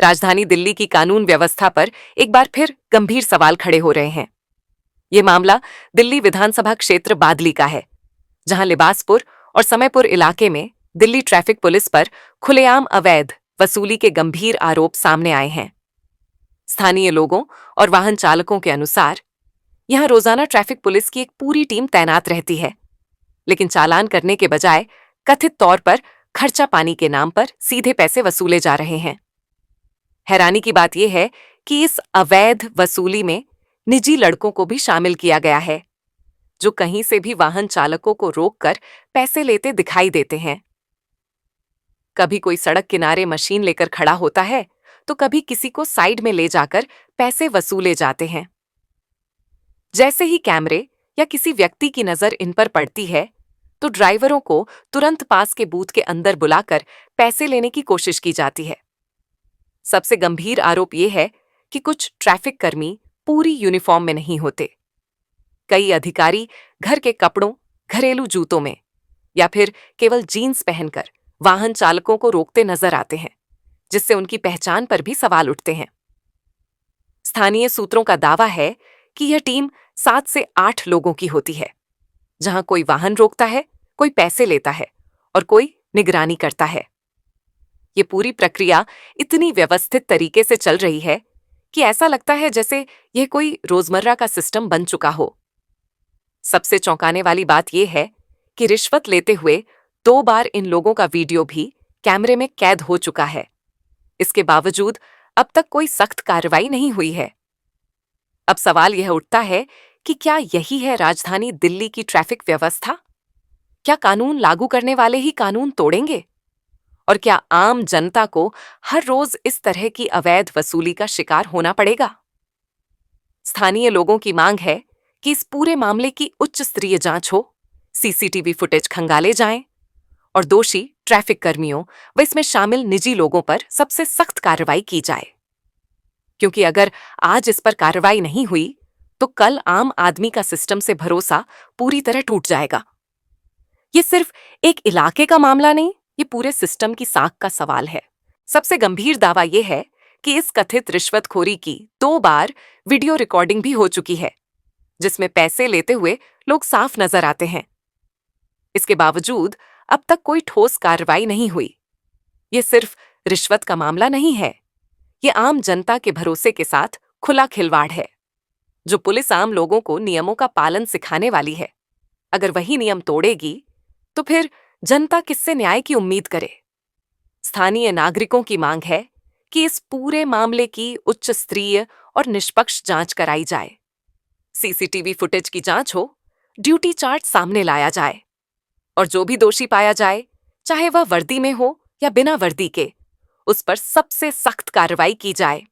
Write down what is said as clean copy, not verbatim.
राजधानी दिल्ली की कानून व्यवस्था पर एक बार फिर गंभीर सवाल खड़े हो रहे हैं। ये मामला दिल्ली विधानसभा क्षेत्र बादली का है, जहां लिबासपुर और समयपुर इलाके में दिल्ली ट्रैफिक पुलिस पर खुलेआम अवैध वसूली के गंभीर आरोप सामने आए हैं। स्थानीय लोगों और वाहन चालकों के अनुसार यहां रोजाना ट्रैफिक पुलिस की एक पूरी टीम तैनात रहती है, लेकिन चालान करने के बजाय कथित तौर पर खर्चा पानी के नाम पर सीधे पैसे वसूले जा रहे हैं। हैरानी की बात यह है कि इस अवैध वसूली में निजी लड़कों को भी शामिल किया गया है, जो कहीं से भी वाहन चालकों को रोककर पैसे लेते दिखाई देते हैं। कभी कोई सड़क किनारे मशीन लेकर खड़ा होता है, तो कभी किसी को साइड में ले जाकर पैसे वसूले जाते हैं। जैसे ही कैमरे या किसी व्यक्ति की नजर इन पर पड़ती है, तो ड्राइवरों को तुरंत पास के बूथ के अंदर बुलाकर पैसे लेने की कोशिश की जाती है। सबसे गंभीर आरोप यह है कि कुछ ट्रैफिक कर्मी पूरी यूनिफॉर्म में नहीं होते। कई अधिकारी घर के कपड़ों, घरेलू जूतों में या फिर केवल जीन्स पहनकर वाहन चालकों को रोकते नजर आते हैं, जिससे उनकी पहचान पर भी सवाल उठते हैं। स्थानीय सूत्रों का दावा है कि यह टीम 7 से 8 लोगों की होती है, जहां कोई वाहन रोकता है, कोई पैसे लेता है और कोई निगरानी करता है। ये पूरी प्रक्रिया इतनी व्यवस्थित तरीके से चल रही है कि ऐसा लगता है जैसे यह कोई रोजमर्रा का सिस्टम बन चुका हो। सबसे चौंकाने वाली बात यह है कि रिश्वत लेते हुए 2 बार इन लोगों का वीडियो भी कैमरे में कैद हो चुका है। इसके बावजूद अब तक कोई सख्त कार्रवाई नहीं हुई है। अब सवाल यह उठता है कि क्या यही है राजधानी दिल्ली की ट्रैफिक व्यवस्था? क्या कानून लागू करने वाले ही कानून तोड़ेंगे? और क्या आम जनता को हर रोज इस तरह की अवैध वसूली का शिकार होना पड़ेगा? स्थानीय लोगों की मांग है कि इस पूरे मामले की उच्च स्तरीय जांच हो, सीसीटीवी फुटेज खंगाले जाएं और दोषी ट्रैफिक कर्मियों व इसमें शामिल निजी लोगों पर सबसे सख्त कार्रवाई की जाए। क्योंकि अगर आज इस पर कार्रवाई नहीं हुई, तो कल आम आदमी का सिस्टम से भरोसा पूरी तरह टूट जाएगा। ये सिर्फ एक इलाके का मामला नहीं, ये पूरे सिस्टम की साख का सवाल है। सबसे गंभीर दावा यह है कि इस कथित रिश्वतखोरी की 2 बार वीडियो रिकॉर्डिंग भी हो चुकी है, जिसमें पैसे लेते हुए लोग साफ नजर आते हैं। इसके बावजूद अब तक कोई ठोस कार्रवाई नहीं हुई। ये सिर्फ रिश्वत का मामला नहीं है, ये आम जनता के भरोसे के साथ खुला खिलवाड़ है, जो पुलिस आम लोगों को नियमों का पालन सिखाने वाली है। अगर वही नियम तोड़ेगी, तो फिर जनता किससे न्याय की उम्मीद करे? स्थानीय नागरिकों की मांग है कि इस पूरे मामले की उच्च स्तरीय और निष्पक्ष जांच कराई जाए। सीसीटीवी फुटेज की जांच हो, ड्यूटी चार्ट सामने लाया जाए और जो भी दोषी पाया जाए, चाहे वह वर्दी में हो या बिना वर्दी के, उस पर सबसे सख्त कार्रवाई की जाए।